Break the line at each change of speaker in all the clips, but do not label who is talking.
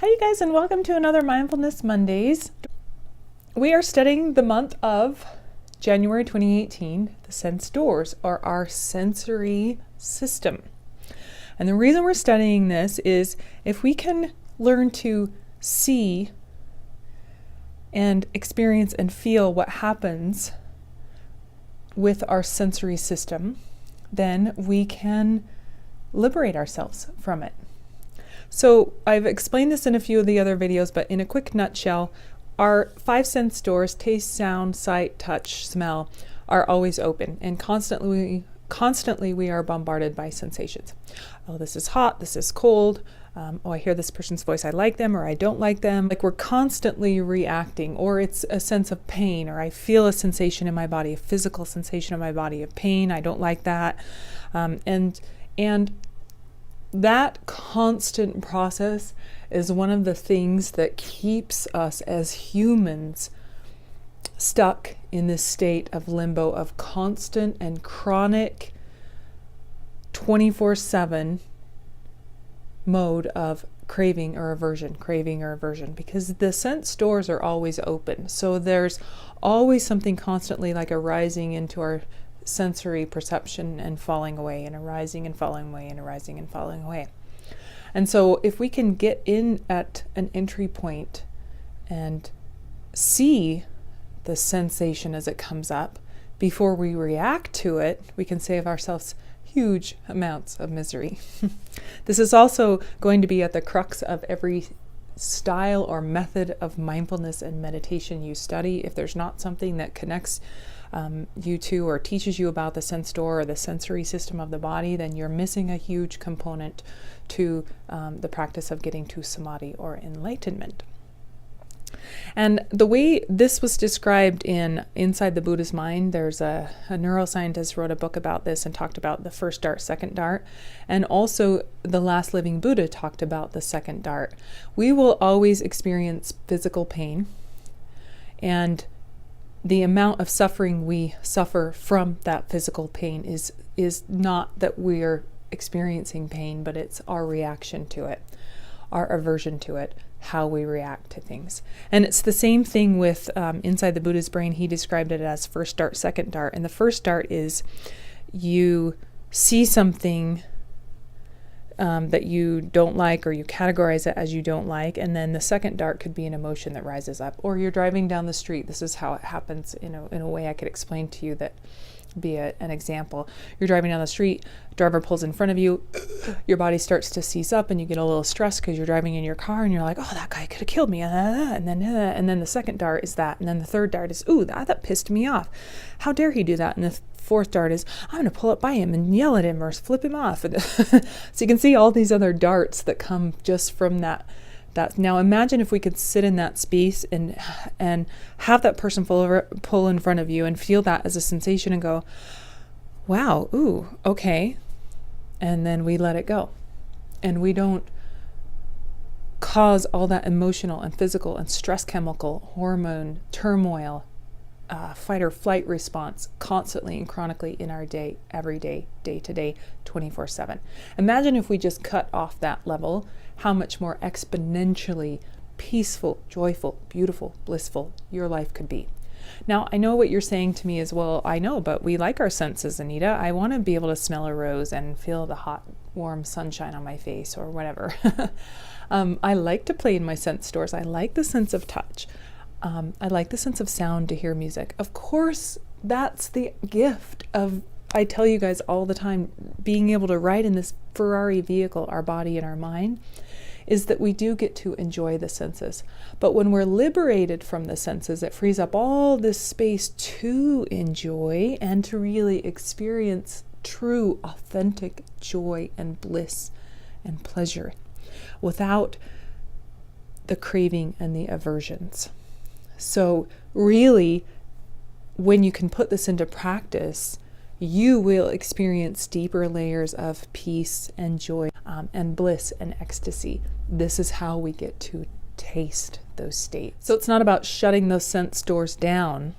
Hi you guys, and welcome to another Mindfulness Mondays. We are studying the month of January 2018, the sense doors, or our sensory system. And the reason we're studying this is if we can learn to see and experience and feel what happens with our sensory system, then we can liberate ourselves from it. So I've explained this in a few of the other videos, but in a quick nutshell, our 5 sense doors, taste, sound, sight, touch, smell, are always open, and constantly we are bombarded by sensations. Oh, this is hot, this is cold, oh, I hear this person's voice, I like them or I don't like them. Like, we're constantly reacting, or it's a sense of pain, or I feel a sensation in my body, a physical sensation in my body of pain, I don't like that. And that constant process is one of the things that keeps us as humans stuck in this state of limbo, of constant and chronic 24/7 mode of craving or aversion, because the sense doors are always open. So there's always something constantly like arising into our sensory perception and falling away, and arising and falling away, and arising and falling away. And so if we can get in at an entry point and see the sensation as it comes up before we react to it, we can save ourselves huge amounts of misery. This is also going to be at the crux of every style or method of mindfulness and meditation you study. If there's not something that connects you to or teaches you about the sense door or the sensory system of the body, then you're missing a huge component to the practice of getting to samadhi or enlightenment. And the way this was described in Inside the Buddha's Mind, there's a neuroscientist wrote a book about this and talked about the first dart, second dart, and also the last living Buddha talked about the second dart. We will always experience physical pain, and the amount of suffering we suffer from that physical pain is not that we're experiencing pain, but it's our reaction to it, our aversion to it, how we react to things. And it's the same thing with Inside the Buddha's Brain. He described it as first dart, second dart. And the first dart is you see something that you don't like, or you categorize it as you don't like, and then the second dart could be an emotion that rises up. Or you're driving down the street. This is how it happens in a way I could explain to you that be an example. You're driving down the street, driver pulls in front of you, your body starts to seize up, and you get a little stressed because you're driving in your car and you're like, oh, that guy could have killed me, and then the second dart is that, and then the third dart is, ooh, that pissed me off, how dare he do that, and the fourth dart is, I'm going to pull up by him and yell at him or flip him off. So you can see all these other darts that come just from that. Now imagine if we could sit in that space and have that person pull in front of you and feel that as a sensation and go, wow, ooh, okay. And then we let it go. And we don't cause all that emotional and physical and stress chemical, hormone, turmoil, fight or flight response constantly and chronically in our day, every day, day to day, 24/7. Imagine if we just cut off that level, how much more exponentially peaceful, joyful, beautiful, blissful your life could be. Now, I know what you're saying to me is, well, I know, but we like our senses, Anita. I want to be able to smell a rose and feel the hot, warm sunshine on my face or whatever. I like to play in my sense doors. I like the sense of touch. I like the sense of sound to hear music. Of course, that's the gift of, I tell you guys all the time, being able to ride in this Ferrari vehicle, our body and our mind, is that we do get to enjoy the senses. But when we're liberated from the senses, it frees up all this space to enjoy and to really experience true, authentic joy and bliss and pleasure without the craving and the aversions. So really, when you can put this into practice, you will experience deeper layers of peace and joy and bliss and ecstasy. This is how we get to taste those states. So it's not about shutting those sense doors down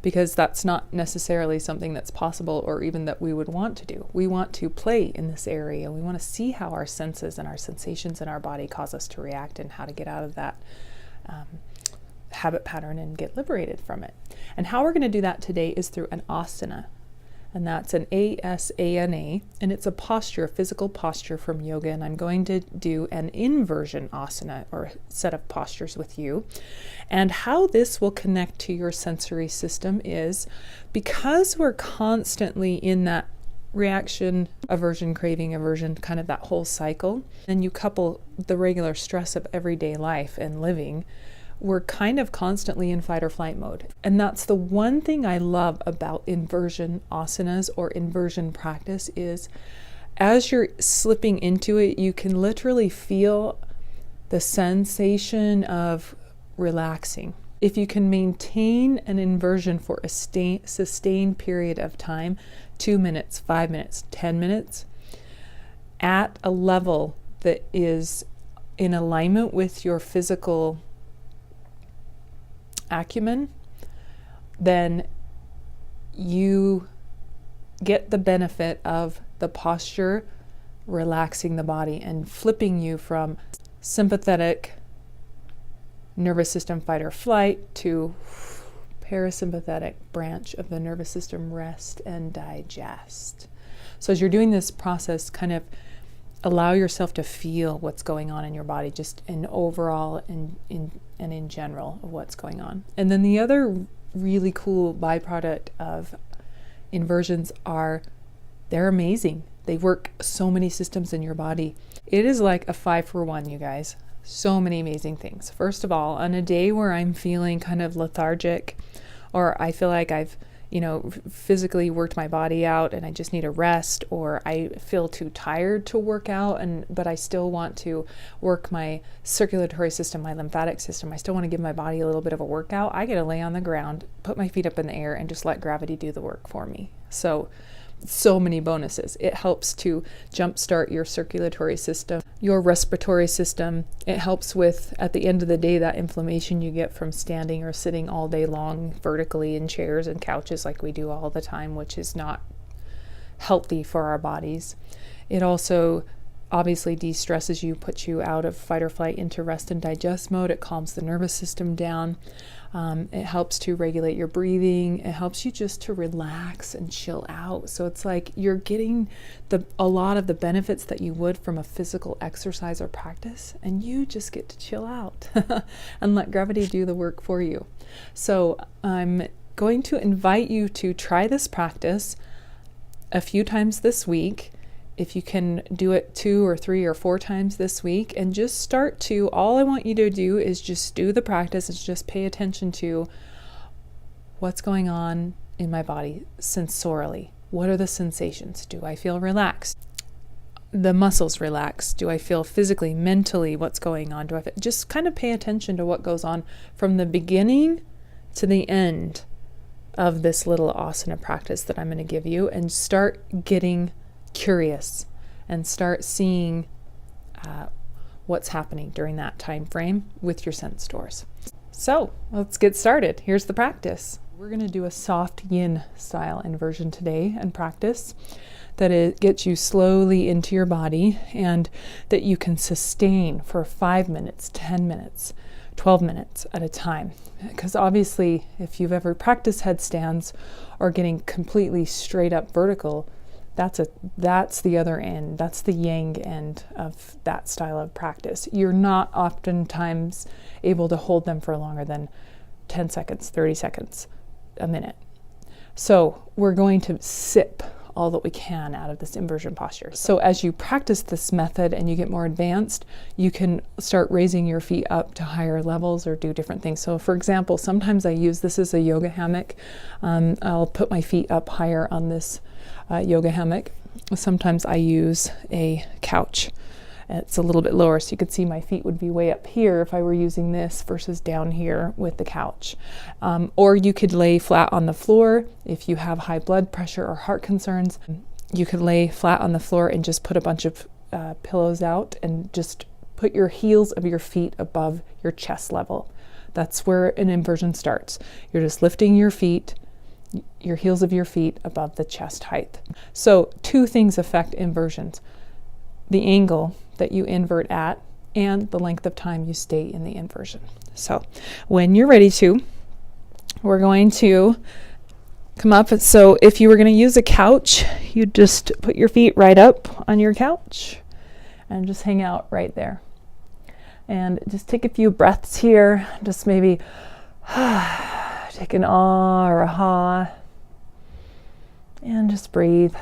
because that's not necessarily something that's possible or even that we would want to do. We want to play in this area. We want to see how our senses and our sensations in our body cause us to react and how to get out of that habit pattern and get liberated from it. And how we're going to do that today is through an asana. And that's an asana, and it's a posture, a physical posture from yoga. And I'm going to do an inversion asana, or set of postures with you. And how this will connect to your sensory system is because we're constantly in that reaction, aversion, craving, aversion, kind of that whole cycle. And you couple the regular stress of everyday life and living, we're kind of constantly in fight or flight mode. And that's the one thing I love about inversion asanas or inversion practice is as you're slipping into it, you can literally feel the sensation of relaxing. If you can maintain an inversion for a sustained period of time, 2 minutes, 5 minutes, 10 minutes, at a level that is in alignment with your physical acumen, then you get the benefit of the posture relaxing the body and flipping you from sympathetic nervous system fight or flight to parasympathetic branch of the nervous system rest and digest. So as you're doing this process, kind of allow yourself to feel what's going on in your body, just in overall and in general of what's going on. And then the other really cool byproduct of inversions are they're amazing. They work so many systems in your body. It is like a 5-for-1, you guys. So many amazing things. First of all, on a day where I'm feeling kind of lethargic, or I feel like I've physically worked my body out and I just need a rest, or I feel too tired to work out, but I still want to work my circulatory system, my lymphatic system. I still want to give my body a little bit of a workout. I get to lay on the ground, put my feet up in the air, and just let gravity do the work for me. So many bonuses. It helps to jumpstart your circulatory system, your respiratory system. It helps with, at the end of the day, that inflammation you get from standing or sitting all day long vertically in chairs and couches like we do all the time, which is not healthy for our bodies. It also obviously de-stresses you, puts you out of fight or flight into rest and digest mode. It calms the nervous system down. It helps to regulate your breathing. It helps you just to relax and chill out. So it's like you're getting a lot of the benefits that you would from a physical exercise or practice, and you just get to chill out and let gravity do the work for you. So I'm going to invite you to try this practice a few times this week. If you can do it 2 or 3 or 4 times this week, and just start to, all I want you to do is just do the practice and just pay attention to what's going on in my body sensorially. What are the sensations? Do I feel relaxed? The muscles relaxed? Do I feel physically, mentally what's going on? Just kind of pay attention to what goes on from the beginning to the end of this little asana practice that I'm going to give you, and start getting curious and start seeing what's happening during that time frame with your sense doors. So let's get started. Here's the practice. We're going to do a soft yin style inversion today and practice that it gets you slowly into your body and that you can sustain for 5 minutes, 10 minutes, 12 minutes at a time. Because obviously if you've ever practiced headstands or getting completely straight up vertical, that's the other end. That's the yang end of that style of practice. You're not oftentimes able to hold them for longer than 10 seconds, 30 seconds, a minute. So we're going to sip all that we can out of this inversion posture. So as you practice this method and you get more advanced, you can start raising your feet up to higher levels or do different things. So for example, sometimes I use this as a yoga hammock. I'll put my feet up higher on this yoga hammock. Sometimes I use a couch. It's a little bit lower, so you could see my feet would be way up here if I were using this versus down here with the couch. Or you could lay flat on the floor if you have high blood pressure or heart concerns. You could lay flat on the floor and just put a bunch of pillows out and just put your heels of your feet above your chest level. That's where an inversion starts. You're just lifting your feet your heels of your feet above the chest height. So 2 things affect inversions: the angle that you invert at and the length of time you stay in the inversion. So when you're ready to, we're going to come up. So if you were going to use a couch, you'd just put your feet right up on your couch and just hang out right there. And just take a few breaths here. Just maybe take an ah or a ha. And just breathe.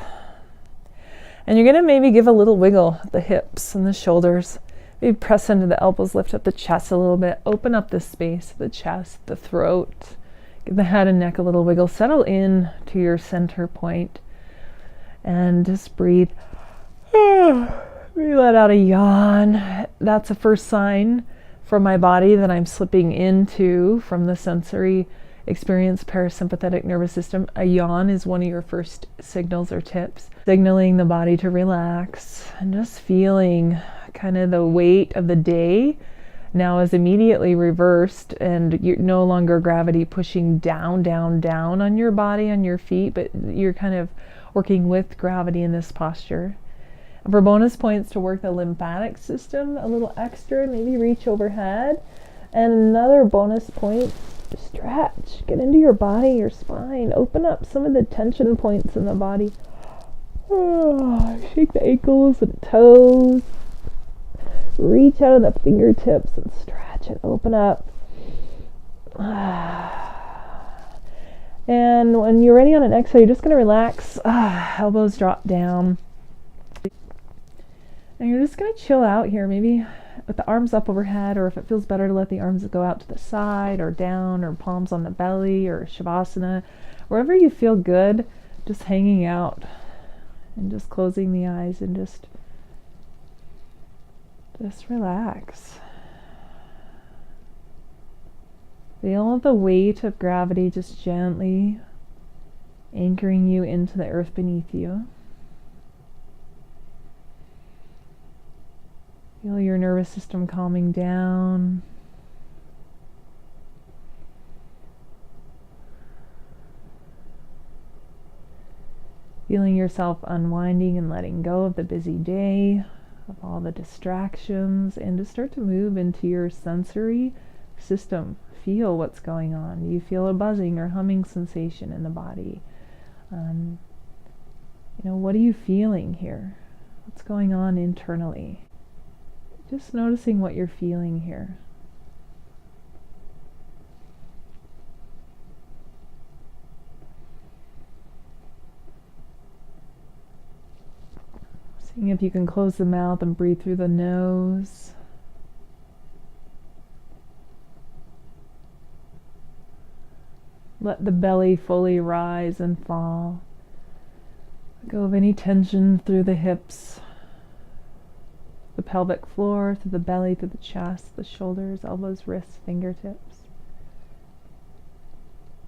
And you're going to maybe give a little wiggle at the hips and the shoulders. Maybe press into the elbows, lift up the chest a little bit. Open up the space of the chest, the throat. Give the head and neck a little wiggle. Settle in to your center point. And just breathe. We let out a yawn. That's a first sign from my body that I'm slipping into from the sensory experience parasympathetic nervous system. A yawn is one of your first signals or tips, signaling the body to relax, and just feeling kind of the weight of the day now is immediately reversed, and you're no longer gravity pushing down on your body, on your feet, but you're kind of working with gravity in this posture. And for bonus points to work the lymphatic system a little extra, maybe reach overhead. And another bonus point, stretch. Get into your body, your spine. Open up some of the tension points in the body. Shake the ankles and toes. Reach out of the fingertips and stretch and open up. And when you're ready on an exhale, you're just going to relax. Elbows drop down. And you're just going to chill out here, maybe with the arms up overhead, or if it feels better to let the arms go out to the side or down, or palms on the belly, or Shavasana. Wherever you feel good, just hanging out and just closing the eyes and just relax. Feel the weight of gravity just gently anchoring you into the earth beneath you. Feel your nervous system calming down. Feeling yourself unwinding and letting go of the busy day, of all the distractions, and to start to move into your sensory system. Feel what's going on. Do you feel a buzzing or humming sensation in the body? What are you feeling here? What's going on internally? Just noticing what you're feeling here. Seeing if you can close the mouth and breathe through the nose. Let the belly fully rise and fall. Let go of any tension through the hips, the pelvic floor, through the belly, through the chest, the shoulders, elbows, wrists, fingertips.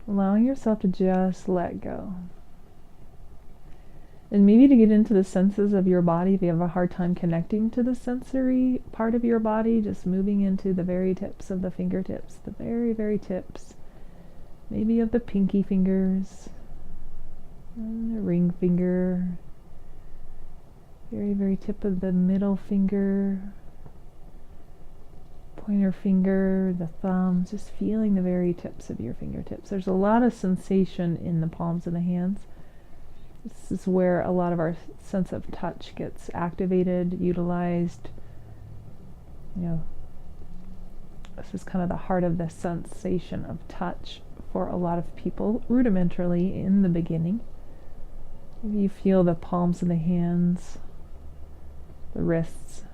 Allowing yourself to just let go. And maybe to get into the senses of your body, if you have a hard time connecting to the sensory part of your body, just moving into the very tips of the fingertips, the very, very tips. Maybe of the pinky fingers, and the ring finger, very, very tip of the middle finger, pointer finger, the thumbs, just feeling the very tips of your fingertips. There's a lot of sensation in the palms of the hands. This is where a lot of our sense of touch gets activated, utilized. This is kind of the heart of the sensation of touch for a lot of people, rudimentarily in the beginning. Maybe you feel the palms of the hands, the wrists.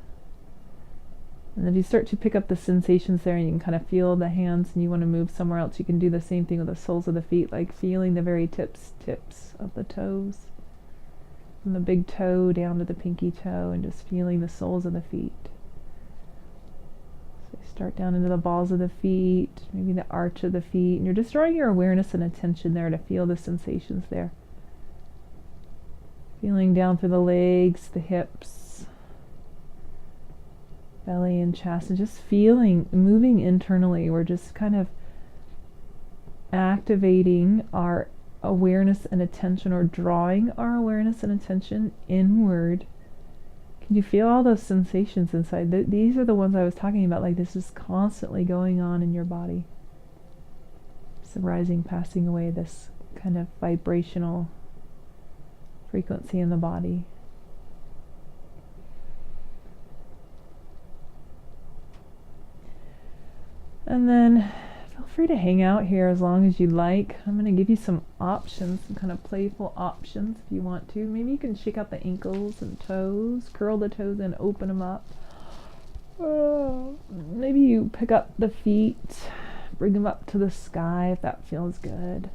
And if you start to pick up the sensations there and you can kind of feel the hands and you want to move somewhere else, you can do the same thing with the soles of the feet, like feeling the very tips of the toes. From the big toe down to the pinky toe, and just feeling the soles of the feet. So you start down into the balls of the feet, maybe the arch of the feet, and you're just drawing your awareness and attention there to feel the sensations there. Feeling down through the legs, the hips, belly and chest, and just feeling, moving internally. We're just kind of activating our awareness and attention, or drawing our awareness and attention inward, can you feel all those sensations inside? These are the ones I was talking about. Like, this is constantly going on in your body. It's rising, passing away, this kind of vibrational frequency in the body. And then feel free to hang out here as long as you like. I'm going to give you some options, some kind of playful options if you want to. Maybe you can shake out the ankles and toes, curl the toes and open them up. Maybe you pick up the feet, bring them up to the sky if that feels good.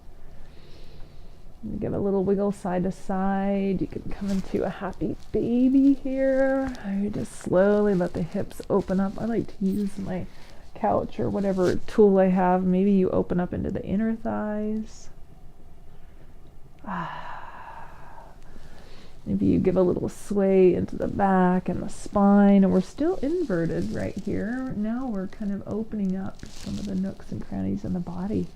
Give a little wiggle side to side. You can come into a happy baby here. I just slowly let the hips open up. I like to use my couch or whatever tool I have. Maybe you open up into the inner thighs. Maybe you give a little sway into the back and the spine, and we're still inverted right here. Now we're kind of opening up some of the nooks and crannies in the body.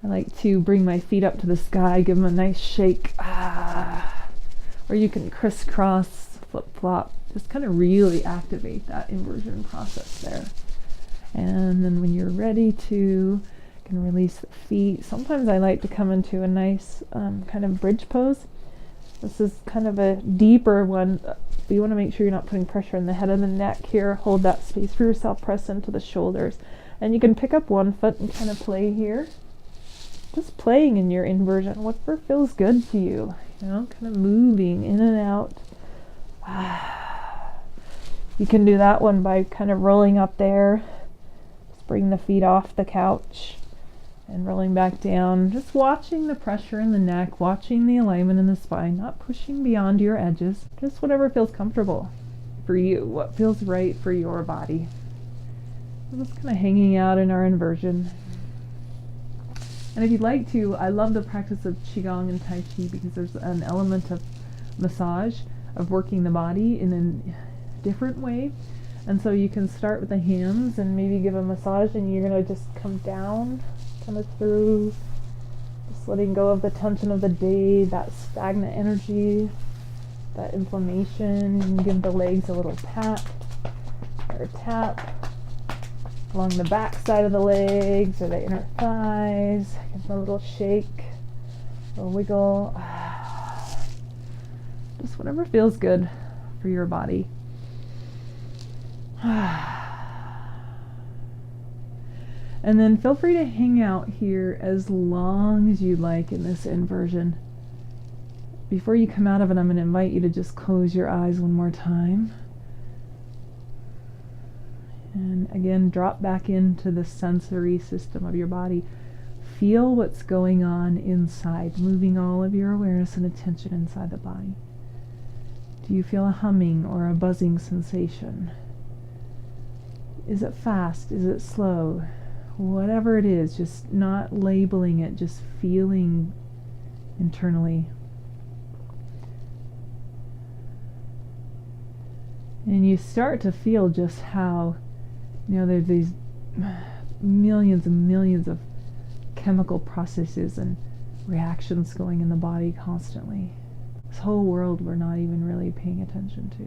I like to bring my feet up to the sky, give them a nice shake. Or you can crisscross, flip-flop, just kind of really activate that inversion process there. And then when you're ready to, you can release the feet. Sometimes I like to come into a nice kind of bridge pose. This is kind of a deeper one, but you want to make sure you're not putting pressure on the head and the neck here. Hold that space for yourself, press into the shoulders. And you can pick up one foot and kind of play here. Just playing in your inversion, whatever feels good to you, kind of moving in and out. You can do that one by kind of rolling up there. Just bring the feet off the couch and rolling back down. Just watching the pressure in the neck, watching the alignment in the spine, not pushing beyond your edges. Just whatever feels comfortable for you, what feels right for your body. We're just kind of hanging out in our inversion. And if you'd like to, I love the practice of Qigong and Tai Chi because there's an element of massage, of working the body in a different way. And so you can start with the hands and maybe give a massage, and you're going to just come down, kind of through, just letting go of the tension of the day, that stagnant energy, that inflammation. You can give the legs a little pat or tap along the back side of the legs or the inner thighs. Give them a little shake, a little wiggle. Just whatever feels good for your body. And then feel free to hang out here as long as you like in this inversion. Before you come out of it, I'm going to invite you to just close your eyes one more time. And again, drop back into the sensory system of your body. Feel what's going on inside, moving all of your awareness and attention inside the body. Do you feel a humming or a buzzing sensation? Is it fast? Is it slow? Whatever it is, just not labeling it, just feeling internally. And you start to feel just how there's these millions and millions of chemical processes and reactions going in the body constantly. This whole world we're not even really paying attention to.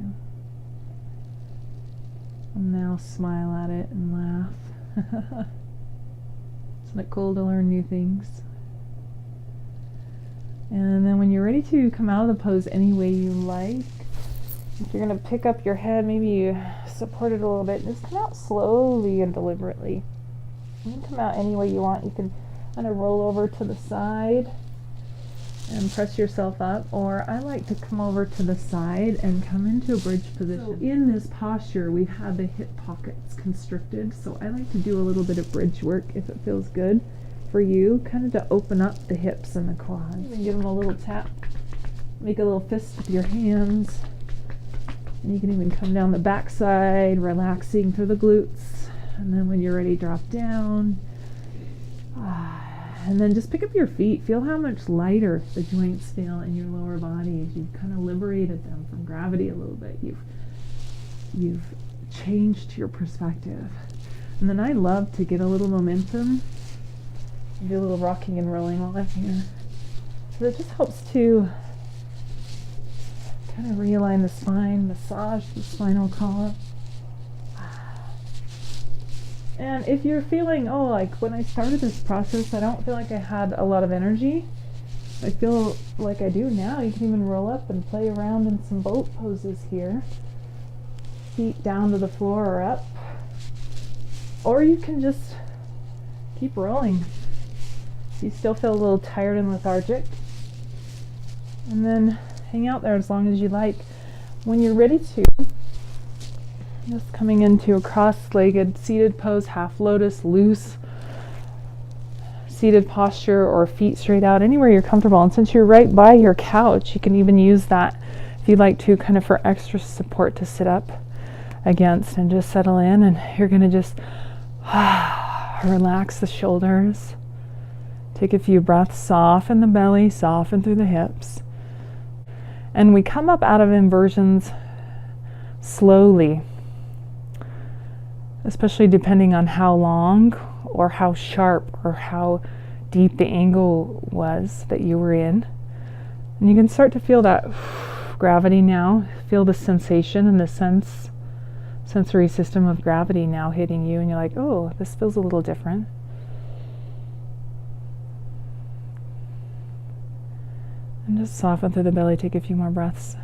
And now smile at it and laugh. Isn't it cool to learn new things? And then when you're ready to come out of the pose any way you like, if you're going to pick up your head, maybe you support it a little bit. Just come out slowly and deliberately. You can come out any way you want. You can kind of roll over to the side and press yourself up, or I like to come over to the side and come into a bridge position. So in this posture, we've had the hip pockets constricted, so I like to do a little bit of bridge work if it feels good for you, kind of to open up the hips and the quads. And give them a little tap. Make a little fist with your hands. And you can even come down the backside, relaxing through the glutes. And then when you're ready, drop down. And then just pick up your feet. Feel how much lighter the joints feel in your lower body as you've kind of liberated them from gravity a little bit. You've changed your perspective. And then I love to get a little momentum Do a little rocking and rolling while I'm here. So it just helps to kind of realign the spine, massage the spinal column. And if you're feeling, oh, like when I started this process, I don't feel like I had a lot of energy, I feel like I do now, you can even roll up and play around in some boat poses here. Feet down to the floor or up. Or you can just keep rolling. You still feel a little tired and lethargic. And then hang out there as long as you like. When you're ready to, just coming into a cross-legged seated pose, half lotus, loose seated posture, or feet straight out, anywhere you're comfortable. And since you're right by your couch, you can even use that if you'd like to, kind of for extra support to sit up against and just settle in. And you're going to just relax the shoulders. Take a few breaths, soften the belly, soften through the hips. And we come up out of inversions slowly, especially depending on how long or how sharp or how deep the angle was that you were in. And you can start to feel that gravity now. Feel the sensation and the sensory system of gravity now hitting you, and you're like, oh, this feels a little different. And just soften through the belly, take a few more breaths.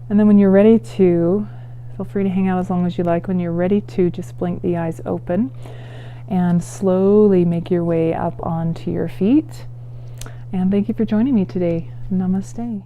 And then when you're ready to, feel free to hang out as long as you like. When you're ready to, just blink the eyes open and slowly make your way up onto your feet. And thank you for joining me today. Namaste.